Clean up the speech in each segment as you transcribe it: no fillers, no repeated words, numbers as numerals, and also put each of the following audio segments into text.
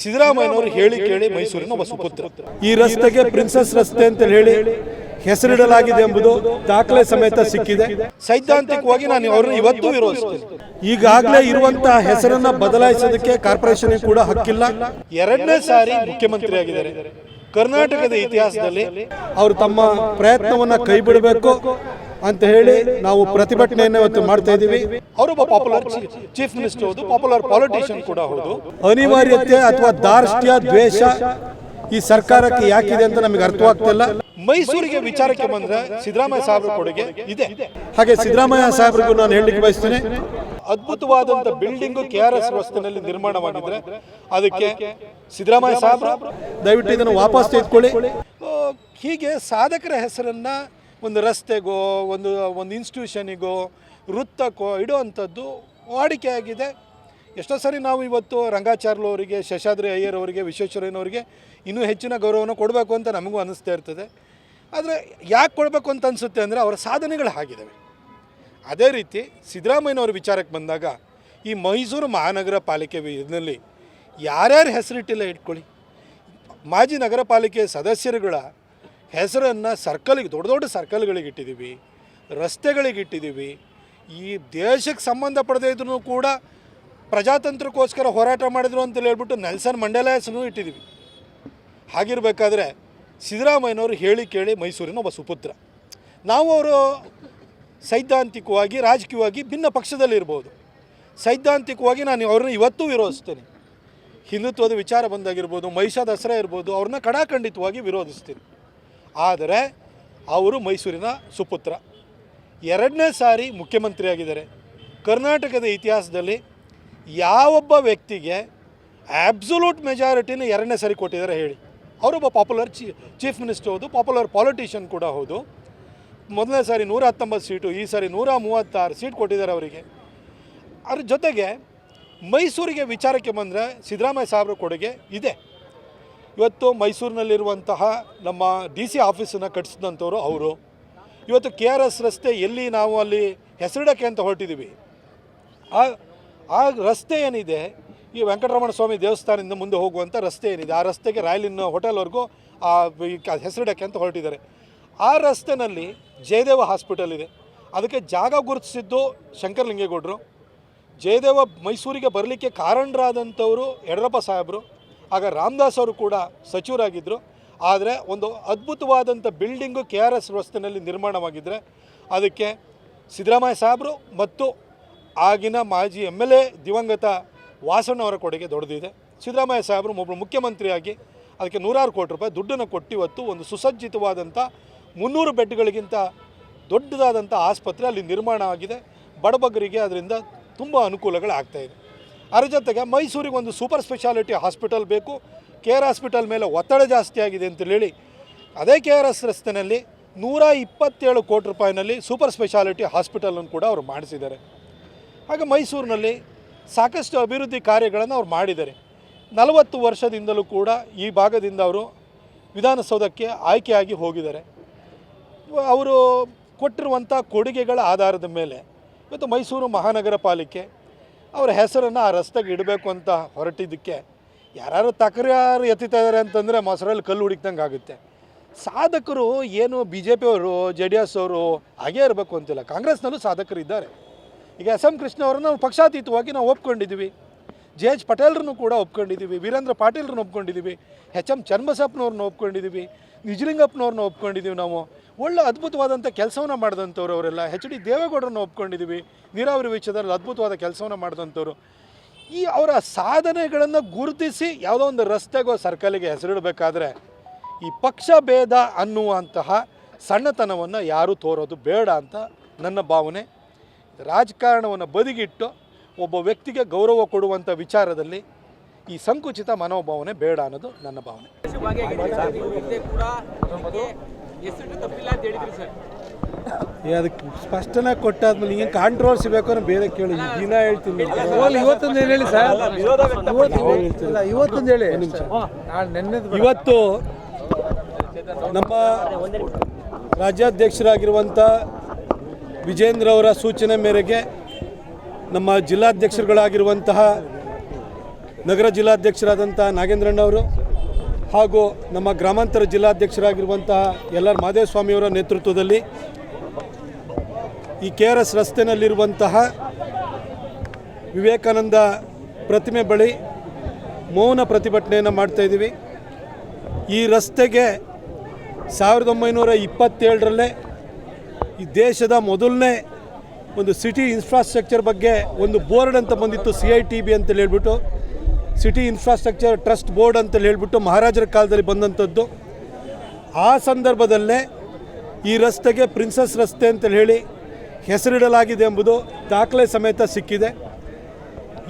ಸಿದ್ದರಾಮಯ್ಯನವರು ಹೇಳಿ ಕೇಳಿ ಮೈಸೂರಿನ ಒಬ್ಬ ಸುಪುತ್ರ. ಈ ರಸ್ತೆಗೆ ಪ್ರಿನ್ಸಸ್ ರಸ್ತೆ ಅಂತ ಹೇಳಿ ಹೆಸರಿಡಲಾಗಿದೆ ಎಂಬುದು ದಾಖಲೆ ಸಮೇತ ಸಿಕ್ಕಿದೆ. ಸೈದ್ಧಾಂತಿಕವಾಗಿ ನಾನು ಅವರನ್ನು ಇವತ್ತು ವಿರೋಧಿಸ್ತೇನೆ. ಈಗಾಗಲೇ ಇರುವಂತಹ ಹೆಸರನ್ನ ಬದಲಾಯಿಸೋದಕ್ಕೆ ಕಾರ್ಪೊರೇಷನ್ ಕೂಡ ಹಕ್ಕಿಲ್ಲ. ಎರಡನೇ ಸಾರಿ ಮುಖ್ಯಮಂತ್ರಿ ಆಗಿದ್ದಾರೆ. ಕರ್ನಾಟಕದ ಇತಿಹಾಸದಲ್ಲಿ ಅವರು ತಮ್ಮ ಪ್ರಯತ್ನವನ್ನ ಕೈ ಬಿಡಬೇಕು ಅಂತ ಹೇಳಿ ನಾವು ಪ್ರತಿಭಟನೆಯನ್ನು ಇವತ್ತು ಮಾಡ್ತಾ ಇದ್ದೀವಿ. ಅವರೊಬ್ಬ ಪಾಪ್ಯುಲರ್ ಚೀಫ್ ಮಿನಿಸ್ಟರ್ ಹೌದು, ಪಾಪ್ಯುಲರ್ ಪಾಲಿಟಿಷಿಯನ್ ಕೂಡ ಹೌದು. ಅನಿವಾರ್ಯತೆ ಅಥವಾ ಧಾರ್ಷ್ಟ್ಯ ದ್ವೇಷ ಈ ಸರ್ಕಾರಕ್ಕೆ ಯಾಕಿದೆ ಅಂತ ನಮಗೆ ಅರ್ಥವಾಗ್ತಿಲ್ಲ. ಮೈಸೂರಿಗೆ ವಿಚಾರಕ್ಕೆ ಬಂದ್ರೆ ಸಿದ್ದರಾಮಯ್ಯ ಸಾಹೇಬ್ರ ಕೊಡುಗೆ ಇದೆ. ಹಾಗೆ ಸಿದ್ದರಾಮಯ್ಯ ಸಾಹೇಬ್ರಿಗೂ ನಾನು ಹೇಳಲಿಕ್ಕೆ ಬಯಸ್ತೇನೆ, ಅದ್ಭುತವಾದಂತ ಬಿಲ್ಡಿಂಗ್ KRS ರಸ್ತೆಯಲ್ಲಿ ನಿರ್ಮಾಣವಾಗಿದ್ರೆ ಅದಕ್ಕೆ ಸಿದ್ದರಾಮಯ್ಯ ಸಾಹೇಬ್ರು ದಯವಿಟ್ಟು ಇದನ್ನು ವಾಪಸ್ ತೆಗೆದುಕೊಳ್ಳಿ. ಹೀಗೆ ಸಾಧಕರ ಹೆಸರನ್ನ ಒಂದು ರಸ್ತೆಗೋ ಒಂದು ಇನ್ಸ್ಟಿಟ್ಯೂಷನಿಗೋ ವೃತ್ತಕ್ಕೋ ಇಡುವಂಥದ್ದು ವಾಡಿಕೆಯಾಗಿದೆ. ಎಷ್ಟೋ ಸರಿ ನಾವು ಇವತ್ತು ರಂಗಾಚಾರ್ಲು ಅವರಿಗೆ, ಶೇಷಾದ್ರಿ ಅಯ್ಯರ್ ಅವರಿಗೆ, ವಿಶ್ವೇಶ್ವರಯ್ಯನವರಿಗೆ ಇನ್ನೂ ಹೆಚ್ಚಿನ ಗೌರವನ ಕೊಡಬೇಕು ಅಂತ ನಮಗೂ ಅನ್ನಿಸ್ತಾ ಇರ್ತದೆ. ಆದರೆ ಯಾಕೆ ಕೊಡಬೇಕು ಅಂತ ಅನಿಸುತ್ತೆ ಅಂದರೆ ಅವರ ಸಾಧನೆಗಳು ಆಗಿದ್ದಾವೆ. ಅದೇ ರೀತಿ ಸಿದ್ದರಾಮಯ್ಯನವ್ರ ವಿಚಾರಕ್ಕೆ ಬಂದಾಗ ಈ ಮೈಸೂರು ಮಹಾನಗರ ಪಾಲಿಕೆ ಇದರಲ್ಲಿ ಯಾರ್ಯಾರು ಹೆಸರಿಟ್ಟಿಲ್ಲ ಇಟ್ಕೊಳ್ಳಿ. ಮಾಜಿ ನಗರ ಪಾಲಿಕೆ ಸದಸ್ಯರುಗಳ ಹೆಸರನ್ನು ಸರ್ಕಲ್ಗೆ, ದೊಡ್ಡ ದೊಡ್ಡ ಸರ್ಕಲ್ಗಳಿಗೆ ಇಟ್ಟಿದ್ದೀವಿ, ರಸ್ತೆಗಳಿಗೆ ಇಟ್ಟಿದ್ದೀವಿ. ಈ ದೇಶಕ್ಕೆ ಸಂಬಂಧಪಡದೇ ಇದ್ರೂ ಕೂಡ ಪ್ರಜಾತಂತ್ರಕ್ಕೋಸ್ಕರ ಹೋರಾಟ ಮಾಡಿದ್ರು ಅಂತ ಹೇಳ್ಬಿಟ್ಟು ನೆಲ್ಸನ್ ಮಂಡೇಲಾ ಹೆಸರು ಇಟ್ಟಿದ್ದೀವಿ. ಹಾಗಿರಬೇಕಾದ್ರೆ ಸಿದ್ದರಾಮಯ್ಯನವರು ಹೇಳಿ ಕೇಳಿ ಮೈಸೂರಿನ ಒಬ್ಬ ಸುಪುತ್ರ. ನಾವು ಅವರು ಸೈದ್ಧಾಂತಿಕವಾಗಿ ರಾಜಕೀಯವಾಗಿ ಭಿನ್ನ ಪಕ್ಷದಲ್ಲಿರ್ಬೋದು. ಸೈದ್ಧಾಂತಿಕವಾಗಿ ನಾನು ಅವ್ರನ್ನ ಇವತ್ತೂ ವಿರೋಧಿಸ್ತೇನೆ. ಹಿಂದುತ್ವದ ವಿಚಾರ ಬಂದಾಗಿರ್ಬೋದು, ಮಹಿಷಾ ದಸರಾ ಇರ್ಬೋದು, ಅವ್ರನ್ನ ಕಡಾಖಂಡಿತವಾಗಿ ವಿರೋಧಿಸ್ತೀನಿ. ಆದರೆ ಅವರು ಮೈಸೂರಿನ ಸುಪುತ್ರ. ಎರಡನೇ ಸಾರಿ ಮುಖ್ಯಮಂತ್ರಿ ಆಗಿದ್ದಾರೆ. ಕರ್ನಾಟಕದ ಇತಿಹಾಸದಲ್ಲಿ ಯಾವೊಬ್ಬ ವ್ಯಕ್ತಿಗೆ ಆಬ್ಸಲ್ಯೂಟ್ ಮೆಜಾರಿಟಿನ ಎರಡನೇ ಸಾರಿ ಕೊಟ್ಟಿದ್ದಾರೆ ಹೇಳಿ? ಅವರೊಬ್ಬ ಪಾಪ್ಯುಲರ್ ಚೀಫ್ ಮಿನಿಸ್ಟರ್ ಹೌದು, ಪಾಪ್ಯುಲರ್ ಪಾಲಿಟಿಷಿಯನ್ ಕೂಡ ಹೌದು. ಮೊದಲನೇ ಸಾರಿ 119 ಸೀಟು, ಈ ಸಾರಿ 136 ಸೀಟ್ ಕೊಟ್ಟಿದ್ದಾರೆ ಅವರಿಗೆ. ಅದ್ರ ಜೊತೆಗೆ ಮೈಸೂರಿಗೆ ವಿಚಾರಕ್ಕೆ ಬಂದರೆ ಸಿದ್ದರಾಮಯ್ಯ ಸಾಹೇಬ್ರ ಕೊಡುಗೆ ಇದೆ. ಇವತ್ತು ಮೈಸೂರಿನಲ್ಲಿರುವಂತಹ ನಮ್ಮ DC ಆಫೀಸನ್ನು ಕಟ್ಟಿಸಿದಂಥವ್ರು ಅವರು. ಇವತ್ತು KRS ರಸ್ತೆ ಎಲ್ಲಿ ನಾವು ಅಲ್ಲಿ ಹೆಸರಿಡಕ್ಕೆ ಅಂತ ಹೊರಟಿದ್ದೀವಿ, ಆ ರಸ್ತೆ ಏನಿದೆ, ಈ ವೆಂಕಟರಮಣ ಸ್ವಾಮಿ ದೇವಸ್ಥಾನದಿಂದ ಮುಂದೆ ಹೋಗುವಂಥ ರಸ್ತೆ ಏನಿದೆ, ಆ ರಸ್ತೆಗೆ ರಾಯಲಿನ್ ಹೋಟೆಲ್ವರೆಗೂ ಹೆಸರಿಡಕ್ಕೆ ಅಂತ ಹೊರಟಿದ್ದಾರೆ. ಆ ರಸ್ತೆಯಲ್ಲಿ ಜಯದೇವ ಹಾಸ್ಪಿಟಲ್ ಇದೆ. ಅದಕ್ಕೆ ಜಾಗ ಗುರುತಿಸಿದ್ದು ಶಂಕರಲಿಂಗೇಗೌಡರು. ಜಯದೇವ ಮೈಸೂರಿಗೆ ಬರಲಿಕ್ಕೆ ಕಾರಣರಾದಂಥವರು ಯಡಿಯೂರಪ್ಪ ಸಾಹೇಬರು. ಆಗ ರಾಮದಾಸ್ ಅವರು ಕೂಡ ಸಚಿವರಾಗಿದ್ದರು. ಆದರೆ ಒಂದು ಅದ್ಭುತವಾದಂಥ ಬಿಲ್ಡಿಂಗು KRS ರಸ್ತೆಯಲ್ಲಿ ನಿರ್ಮಾಣವಾಗಿದ್ದರೆ ಅದಕ್ಕೆ ಸಿದ್ದರಾಮಯ್ಯ ಸಾಹೇಬರು ಮತ್ತು ಆಗಿನ ಮಾಜಿ MLA ದಿವಂಗತ ವಾಸಣ್ಣವರ ಕೊಡುಗೆ ದೊಡ್ಡದಿದೆ. ಸಿದ್ದರಾಮಯ್ಯ ಸಾಹೇಬರು ಒಬ್ಬರು ಮುಖ್ಯಮಂತ್ರಿಯಾಗಿ ಅದಕ್ಕೆ 100 ಕೋಟಿ ರೂಪಾಯಿ ದುಡ್ಡನ್ನು ಕೊಟ್ಟು ಇವತ್ತು ಒಂದು ಸುಸಜ್ಜಿತವಾದಂಥ 300 ಬೆಡ್ಗಳಿಗಿಂತ ದೊಡ್ಡದಾದಂಥ ಆಸ್ಪತ್ರೆ ಅಲ್ಲಿ ನಿರ್ಮಾಣ ಆಗಿದೆ. ಬಡಬಗರಿಗೆ ಅದರಿಂದ ತುಂಬ ಅನುಕೂಲಗಳಾಗ್ತಾಯಿದೆ. ಅದರ ಜೊತೆಗೆ ಮೈಸೂರಿಗೆ ಒಂದು ಸೂಪರ್ ಸ್ಪೆಷಾಲಿಟಿ ಹಾಸ್ಪಿಟಲ್ ಬೇಕು. KR ಹಾಸ್ಪಿಟಲ್ ಮೇಲೆ ಒತ್ತಡ ಜಾಸ್ತಿ ಆಗಿದೆ ಅಂತ ಹೇಳಿ ಅದೇ KRS ರಸ್ತೆಯಲ್ಲಿ 127 ಕೋಟಿ ರೂಪಾಯಿನಲ್ಲಿ ಸೂಪರ್ ಸ್ಪೆಷಾಲಿಟಿ ಹಾಸ್ಪಿಟಲನ್ನು ಕೂಡ ಅವರು ಮಾಡಿಸಿದ್ದಾರೆ. ಹಾಗೆ ಮೈಸೂರಿನಲ್ಲಿ ಸಾಕಷ್ಟು ಅಭಿವೃದ್ಧಿ ಕಾರ್ಯಗಳನ್ನು ಅವ್ರು ಮಾಡಿದ್ದಾರೆ. 40 ವರ್ಷದಿಂದಲೂ ಕೂಡ ಈ ಭಾಗದಿಂದ ಅವರು ವಿಧಾನಸೌಧಕ್ಕೆ ಆಯ್ಕೆಯಾಗಿ ಹೋಗಿದ್ದಾರೆ. ಅವರು ಕೊಟ್ಟಿರುವಂಥ ಕೊಡುಗೆಗಳ ಆಧಾರದ ಮೇಲೆ ಇವತ್ತು ಮೈಸೂರು ಮಹಾನಗರ ಪಾಲಿಕೆ ಅವರ ಹೆಸರನ್ನು ಆ ರಸ್ತೆಗೆ ಇಡಬೇಕು ಅಂತ ಹೊರಟಿದ್ದಕ್ಕೆ ಯಾರು ತಕರಾರು ಎತ್ತಿತಾ ಇದ್ದಾರೆ ಅಂತಂದರೆ ಮೊಸರಲ್ಲಿ ಕಲ್ಲು ಹುಡುಕ್ದಂಗೆ ಆಗುತ್ತೆ. ಸಾಧಕರು ಏನು BJP ಅವರು, JDS ಅವರು ಹಾಗೇ ಇರಬೇಕು ಅಂತಿಲ್ಲ. ಕಾಂಗ್ರೆಸ್ನಲ್ಲೂ ಸಾಧಕರು ಇದ್ದಾರೆ. ಈಗ SM ಕೃಷ್ಣ ಅವರನ್ನು ನಾವು ಪಕ್ಷಾತೀತವಾಗಿ ನಾವು ಒಪ್ಕೊಂಡಿದ್ದೀವಿ. JH ಪಟೇಲ್ರನ್ನು ಕೂಡ ಒಪ್ಕೊಂಡಿದ್ದೀವಿ. ವೀರೇಂದ್ರ ಪಾಟೀಲ್ರನ್ನ ಒಪ್ಕೊಂಡಿದ್ದೀವಿ. HM ಚನ್ನಬಸಪ್ಪನವ್ರನ್ನ ಒಪ್ಕೊಂಡಿದ್ದೀವಿ. ನಿಜಲಿಂಗಪ್ಪನವ್ರನ್ನ ಒಪ್ಕೊಂಡಿದ್ದೀವಿ. ನಾವು ಒಳ್ಳೆ ಅದ್ಭುತವಾದಂಥ ಕೆಲಸವನ್ನು ಮಾಡಿದಂಥವ್ರು ಅವರೆಲ್ಲ. HD ದೇವೇಗೌಡರನ್ನ ಒಪ್ಕೊಂಡಿದ್ದೀವಿ. ನೀರಾವರಿ ವಿಷಯದಲ್ಲಿ ಅದ್ಭುತವಾದ ಕೆಲಸವನ್ನು ಮಾಡಿದಂಥವ್ರು. ಈ ಅವರ ಸಾಧನೆಗಳನ್ನು ಗುರುತಿಸಿ ಯಾವುದೋ ಒಂದು ರಸ್ತೆಗೋ ಸರ್ಕಲಿಗೆ ಹೆಸರಿಡಬೇಕಾದ್ರೆ ಈ ಪಕ್ಷ ಭೇದ ಅನ್ನುವಂತಹ ಸಣ್ಣತನವನ್ನು ಯಾರೂ ತೋರೋದು ಬೇಡ ಅಂತ ನನ್ನ ಭಾವನೆ. ರಾಜಕಾರಣವನ್ನು ಬದಿಗಿಟ್ಟು ಒಬ್ಬ ವ್ಯಕ್ತಿಗೆ ಗೌರವ ಕೊಡುವಂಥ ವಿಚಾರದಲ್ಲಿ ಈ ಸಂಕುಚಿತ ಮನೋಭಾವನೆ ಬೇಡ ಅನ್ನೋದು ನನ್ನ ಭಾವನೆ. ಅದಕ್ಕೆ ಸ್ಪಷ್ಟನೆ ಕೊಟ್ಟಾದ್ಮೇಲೆ ಈಗ ಕಾಂಟ್ರವರ್ಸಿ ಬೇಕು ಅನ್ನೋ ಬೇರೆ ಕೇಳಿ ದಿನ ಹೇಳ್ತೀನಿ. ಇವತ್ತೊಂದು ಏನು ಹೇಳಿ ಸರ್, ಇವತ್ತೊಂದು ಹೇಳಿ. ಇವತ್ತು ನಮ್ಮ ರಾಜ್ಯಾಧ್ಯಕ್ಷರಾಗಿರುವಂಥ ವಿಜೇಂದ್ರ ಅವರ ಸೂಚನೆ ಮೇರೆಗೆ ನಮ್ಮ ಜಿಲ್ಲಾಧ್ಯಕ್ಷರುಗಳಾಗಿರುವಂತಹ ನಗರ ಜಿಲ್ಲಾಧ್ಯಕ್ಷರಾದಂಥ ನಾಗೇಂದ್ರಣ್ಣವರು ಹಾಗೂ ನಮ್ಮ ಗ್ರಾಮಾಂತರ ಜಿಲ್ಲಾಧ್ಯಕ್ಷರಾಗಿರುವಂತಹ ಎಲ್.ಆರ್. ಮಾದೇವಸ್ವಾಮಿಯವರ ನೇತೃತ್ವದಲ್ಲಿ ಈ KRS ರಸ್ತೆಯಲ್ಲಿರುವಂತಹ ವಿವೇಕಾನಂದ ಪ್ರತಿಮೆ ಬಳಿ ಮೌನ ಪ್ರತಿಭಟನೆಯನ್ನು ಮಾಡ್ತಾಯಿದ್ದೀವಿ. ಈ ರಸ್ತೆಗೆ 1927ರಲ್ಲೇ ಈ ದೇಶದ ಮೊದಲನೇ ಒಂದು ಸಿಟಿ ಇನ್ಫ್ರಾಸ್ಟ್ರಕ್ಚರ್ ಬಗ್ಗೆ ಒಂದು ಬೋರ್ಡ್ ಅಂತ ಬಂದಿತ್ತು, CITB ಅಂತೇಳಿ ಹೇಳ್ಬಿಟ್ಟು, ಸಿಟಿ ಇನ್ಫ್ರಾಸ್ಟ್ರಕ್ಚರ್ ಟ್ರಸ್ಟ್ ಬೋರ್ಡ್ ಅಂತೇಳಿ ಹೇಳ್ಬಿಟ್ಟು ಮಹಾರಾಜರ ಕಾಲದಲ್ಲಿ ಬಂದಂಥದ್ದು. ಆ ಸಂದರ್ಭದಲ್ಲೇ ಈ ರಸ್ತೆಗೆ ಪ್ರಿನ್ಸಸ್ ರಸ್ತೆ ಅಂತೇಳಿ ಹೇಳಿ ಹೆಸರಿಡಲಾಗಿದೆ ಎಂಬುದು ದಾಖಲೆ ಸಮೇತ ಸಿಕ್ಕಿದೆ.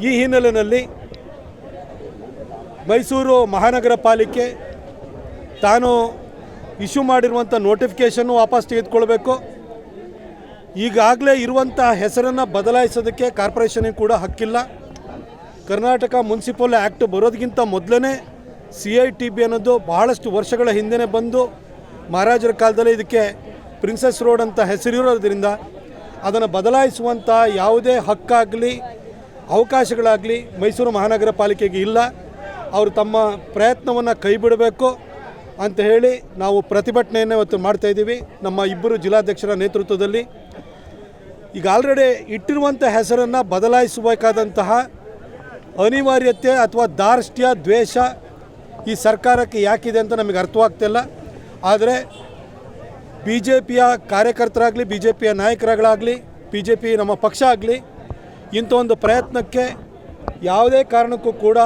ಈ ಹಿನ್ನೆಲೆಯಲ್ಲಿ ಮೈಸೂರು ಮಹಾನಗರ ಪಾಲಿಕೆ ತಾನು ಇಶ್ಯೂ ಮಾಡಿರುವಂಥ ನೋಟಿಫಿಕೇಷನ್ನು ವಾಪಸ್ ತೆಗೆದುಕೊಳ್ಬೇಕು. ಈಗಾಗಲೇ ಇರುವಂಥ ಹೆಸರನ್ನು ಬದಲಾಯಿಸೋದಕ್ಕೆ ಕಾರ್ಪೊರೇಷನಿಗೆ ಕೂಡ ಹಕ್ಕಿಲ್ಲ. ಕರ್ನಾಟಕ ಮುನ್ಸಿಪಲ್ ಆ್ಯಕ್ಟ್ ಬರೋದಕ್ಕಿಂತ ಮೊದಲೇ CITB ಅನ್ನೋದು ಬಹಳಷ್ಟು ವರ್ಷಗಳ ಹಿಂದೆ ಬಂದು ಮಹಾರಾಜರ ಕಾಲದಲ್ಲಿ ಇದಕ್ಕೆ ಪ್ರಿನ್ಸಸ್ ರೋಡ್ ಅಂತ ಹೆಸರಿರೋದ್ರಿಂದ ಅದನ್ನು ಬದಲಾಯಿಸುವಂಥ ಯಾವುದೇ ಹಕ್ಕಾಗಲಿ ಅವಕಾಶಗಳಾಗಲಿ ಮೈಸೂರು ಮಹಾನಗರ ಪಾಲಿಕೆಗೆ ಇಲ್ಲ. ಅವರು ತಮ್ಮ ಪ್ರಯತ್ನವನ್ನು ಕೈ ಬಿಡಬೇಕು ಅಂತ ಹೇಳಿ ನಾವು ಪ್ರತಿಭಟನೆಯನ್ನು ಇವತ್ತು ಮಾಡ್ತಾಯಿದ್ದೀವಿ ನಮ್ಮ ಇಬ್ಬರು ಜಿಲ್ಲಾಧ್ಯಕ್ಷರ ನೇತೃತ್ವದಲ್ಲಿ. ಈಗ ಆಲ್ರೆಡಿ ಇಟ್ಟಿರುವಂಥ ಹೆಸರನ್ನು ಬದಲಾಯಿಸಬೇಕಾದಂತಹ ಅನಿವಾರ್ಯತೆ ಅಥವಾ ಧಾರ್ಷ್ಟ್ಯ ದ್ವೇಷ ಈ ಸರ್ಕಾರಕ್ಕೆ ಯಾಕಿದೆ ಅಂತ ನಮಗೆ ಅರ್ಥವಾಗ್ತಿಲ್ಲ. ಆದರೆ BJPಯ ಕಾರ್ಯಕರ್ತರಾಗಲಿ, BJPಯ ನಾಯಕರುಗಳಾಗಲಿ, BJP ನಮ್ಮ ಪಕ್ಷ ಆಗಲಿ ಇಂಥ ಒಂದು ಪ್ರಯತ್ನಕ್ಕೆ ಯಾವುದೇ ಕಾರಣಕ್ಕೂ ಕೂಡ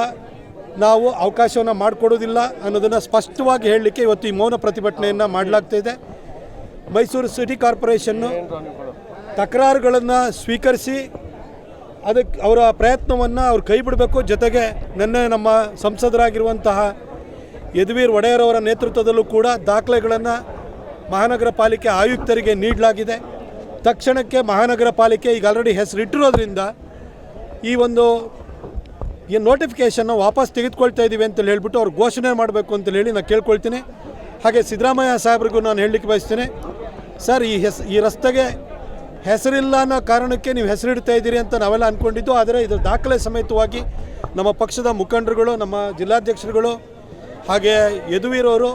ನಾವು ಅವಕಾಶವನ್ನು ಮಾಡಿಕೊಡೋದಿಲ್ಲ ಅನ್ನೋದನ್ನು ಸ್ಪಷ್ಟವಾಗಿ ಹೇಳಲಿಕ್ಕೆ ಇವತ್ತು ಈ ಮೌನ ಪ್ರತಿಭಟನೆಯನ್ನು ಮಾಡಲಾಗ್ತಾಯಿದೆ. ಮೈಸೂರು ಸಿಟಿ ಕಾರ್ಪೊರೇಷನ್ನು ತಕರಾರುಗಳನ್ನು ಸ್ವೀಕರಿಸಿ ಅದಕ್ಕೆ ಅವರ ಪ್ರಯತ್ನವನ್ನು ಅವ್ರು ಕೈ ಬಿಡಬೇಕು. ಜೊತೆಗೆ ನಿನ್ನೆ ನಮ್ಮ ಸಂಸದರಾಗಿರುವಂತಹ ಯದುವೀರ್ ಒಡೆಯರ್ ನೇತೃತ್ವದಲ್ಲೂ ಕೂಡ ದಾಖಲೆಗಳನ್ನು ಮಹಾನಗರ ಪಾಲಿಕೆ ಆಯುಕ್ತರಿಗೆ ನೀಡಲಾಗಿದೆ. ತಕ್ಷಣಕ್ಕೆ ಮಹಾನಗರ ಪಾಲಿಕೆ ಈಗ ಆಲ್ರೆಡಿ ಹೆಸರಿಟ್ಟಿರೋದ್ರಿಂದ ಈ ಒಂದು ನೋಟಿಫಿಕೇಷನ್ನ ವಾಪಸ್ ತೆಗೆದುಕೊಳ್ತಾ ಇದ್ದೀವಿ ಅಂತೇಳಿ ಹೇಳ್ಬಿಟ್ಟು ಅವ್ರು ಘೋಷಣೆ ಮಾಡಬೇಕು ಅಂತೇಳಿ ಹೇಳಿ ನಾನು ಕೇಳ್ಕೊಳ್ತೀನಿ. ಹಾಗೆ ಸಿದ್ದರಾಮಯ್ಯ ಸಾಹೇಬ್ರಿಗೂ ನಾನು ಹೇಳಲಿಕ್ಕೆ ಬಯಸ್ತೀನಿ, ಸರ್ ಈ ರಸ್ತೆಗೆ ಹೆಸರಿಲ್ಲ ಅನ್ನೋ ಕಾರಣಕ್ಕೆ ನೀವು ಹೆಸರಿಡ್ತಾ ಇದ್ದೀರಿ ಅಂತ ನಾವೆಲ್ಲ ಅಂದ್ಕೊಂಡಿದ್ದು. ಆದರೆ ಇದು ದಾಖಲೆ ಸಮೇತವಾಗಿ ನಮ್ಮ ಪಕ್ಷದ ಮುಖಂಡರುಗಳು, ನಮ್ಮ ಜಿಲ್ಲಾಧ್ಯಕ್ಷರುಗಳು ಹಾಗೆ ಯದುವೀರವರು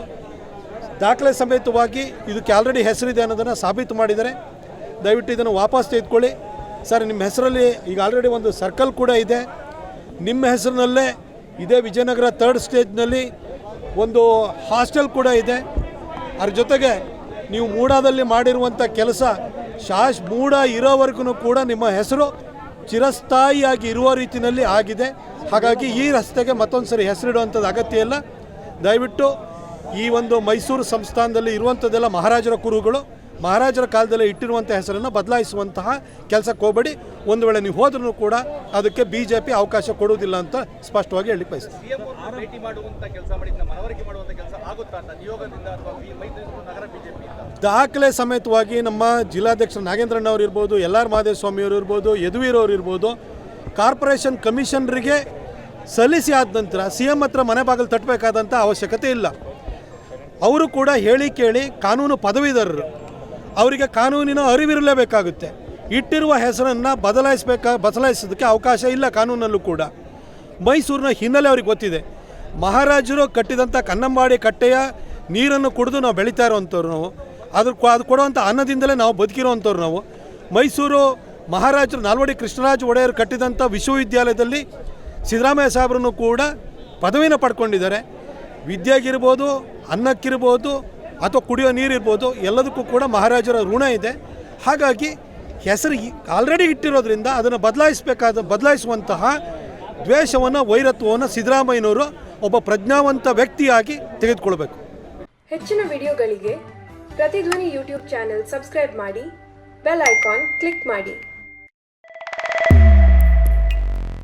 ದಾಖಲೆ ಸಮೇತವಾಗಿ ಇದಕ್ಕೆ ಆಲ್ರೆಡಿ ಹೆಸರಿದೆ ಅನ್ನೋದನ್ನು ಸಾಬೀತು ಮಾಡಿದ್ದಾರೆ. ದಯವಿಟ್ಟು ಇದನ್ನು ವಾಪಸ್ ತೆಗೆದುಕೊಳ್ಳಿ. ಸರ್, ನಿಮ್ಮ ಹೆಸರಲ್ಲಿ ಈಗ ಆಲ್ರೆಡಿ ಒಂದು ಸರ್ಕಲ್ ಕೂಡ ಇದೆ, ನಿಮ್ಮ ಹೆಸರಿನಲ್ಲೇ ಇದೇ ವಿಜಯನಗರ 3rd ಸ್ಟೇಜ್ನಲ್ಲಿ ಒಂದು ಹಾಸ್ಟೆಲ್ ಕೂಡ ಇದೆ. ಅದ್ರ ಜೊತೆಗೆ ನೀವು ಮೂಡಾದಲ್ಲಿ ಮಾಡಿರುವಂಥ ಕೆಲಸ ಮೂಡ ಇರೋವರೆಗೂ ಕೂಡ ನಿಮ್ಮ ಹೆಸರು ಚಿರಸ್ಥಾಯಿಯಾಗಿ ಇರುವ ರೀತಿಯಲ್ಲಿ ಆಗಿದೆ. ಹಾಗಾಗಿ ಈ ರಸ್ತೆಗೆ ಮತ್ತೊಂದು ಸರಿ ಹೆಸರಿಡುವಂಥದ್ದು ಅಗತ್ಯ ಇಲ್ಲ. ದಯವಿಟ್ಟು ಈ ಒಂದು ಮೈಸೂರು ಸಂಸ್ಥಾನದಲ್ಲಿ ಇರುವಂಥದ್ದೆಲ್ಲ ಮಹಾರಾಜರ ಕುರುಗಳು, ಮಹಾರಾಜರ ಕಾಲದಲ್ಲಿ ಇಟ್ಟಿರುವಂಥ ಹೆಸರನ್ನು ಬದಲಾಯಿಸುವಂತಹ ಕೆಲಸಕ್ಕೆ ಹೋಗಬೇಡಿ. ಒಂದು ವೇಳೆ ನೀವು ಹೋದ್ರೂ ಕೂಡ ಅದಕ್ಕೆ BJP ಅವಕಾಶ ಕೊಡುವುದಿಲ್ಲ ಅಂತ ಸ್ಪಷ್ಟವಾಗಿ ಹೇಳಲಿಕ್ಕೆ ಬಯಸ್ತೀನಿ. ದಾಖಲೆ ಸಮೇತವಾಗಿ ನಮ್ಮ ಜಿಲ್ಲಾಧ್ಯಕ್ಷ ನಾಗೇಂದ್ರಣ್ಣವ್ರು ಇರ್ಬೋದು, ಎಲ್.ಆರ್. ಮಾದೇವಸ್ವಾಮಿಯವರು ಇರ್ಬೋದು, ಯದುವೀರವ್ರು ಇರ್ಬೋದು, ಕಾರ್ಪೊರೇಷನ್ ಕಮಿಷನರಿಗೆ ಸಲ್ಲಿಸಿ ಆದ ನಂತರ CM ಹತ್ರ ಮನೆ ಬಾಗಿಲು ತಟ್ಟಬೇಕಾದಂಥ ಅವಶ್ಯಕತೆ ಇಲ್ಲ. ಅವರು ಕೂಡ ಹೇಳಿ ಕೇಳಿ ಕಾನೂನು ಪದವೀಧರರು, ಅವರಿಗೆ ಕಾನೂನಿನ ಅರಿವಿರಲೇಬೇಕಾಗುತ್ತೆ. ಇಟ್ಟಿರುವ ಹೆಸರನ್ನು ಬದಲಾಯಿಸೋದಕ್ಕೆ ಅವಕಾಶ ಇಲ್ಲ ಕಾನೂನಲ್ಲೂ ಕೂಡ. ಮೈಸೂರಿನ ಹಿನ್ನೆಲೆ ಅವ್ರಿಗೆ ಗೊತ್ತಿದೆ. ಮಹಾರಾಜರು ಕಟ್ಟಿದಂಥ ಕನ್ನಂಬಾಡಿ ಕಟ್ಟೆಯ ನೀರನ್ನು ಕುಡಿದು ನಾವು ಬೆಳೀತಾ ಇರೋವಂಥವ್ರು, ನಾವು ಅದು ಕೊಡುವಂಥ ಅನ್ನದಿಂದಲೇ ನಾವು ಬದುಕಿರೋವಂಥವ್ರು. ನಾವು ಮೈಸೂರು ಮಹಾರಾಜರು ನಾಲ್ವಡಿ ಕೃಷ್ಣರಾಜ ಒಡೆಯರು ಕಟ್ಟಿದಂಥ ವಿಶ್ವವಿದ್ಯಾಲಯದಲ್ಲಿ ಸಿದ್ದರಾಮಯ್ಯ ಸಾಹೇಬ್ರನ್ನು ಕೂಡ ಪದವಿನ ಪಡ್ಕೊಂಡಿದ್ದಾರೆ. ವಿದ್ಯೆಗಿರ್ಬೋದು, ಅನ್ನಕ್ಕಿರ್ಬೋದು ಅಥವಾ ಕುಡಿಯೋ ನೀರಿರ್ಬೋದು, ಎಲ್ಲದಕ್ಕೂ ಕೂಡ ಮಹಾರಾಜರ ಋಣ ಇದೆ. ಹಾಗಾಗಿ ಹೆಸರು ಆಲ್ರೆಡಿ ಇಟ್ಟಿರೋದ್ರಿಂದ ಅದನ್ನು ಬದಲಾಯಿಸುವಂತಹ ದ್ವೇಷವನ್ನು, ವೈರತ್ವವನ್ನು ಸಿದ್ದರಾಮಯ್ಯನವರು ಒಬ್ಬ ಪ್ರಜ್ಞಾವಂತ ವ್ಯಕ್ತಿಯಾಗಿ ತೆಗೆದುಕೊಳ್ಬೇಕು. ಹೆಚ್ಚಿನ ವಿಡಿಯೋಗಳಿಗೆ ಪ್ರತಿಧ್ವನಿ ಯೂಟ್ಯೂಬ್ ಚಾನೆಲ್ ಸಬ್ಸ್ಕ್ರೈಬ್ ಮಾಡಿ, ಬೆಲ್ ಐಕಾನ್ ಕ್ಲಿಕ್ ಮಾಡಿ.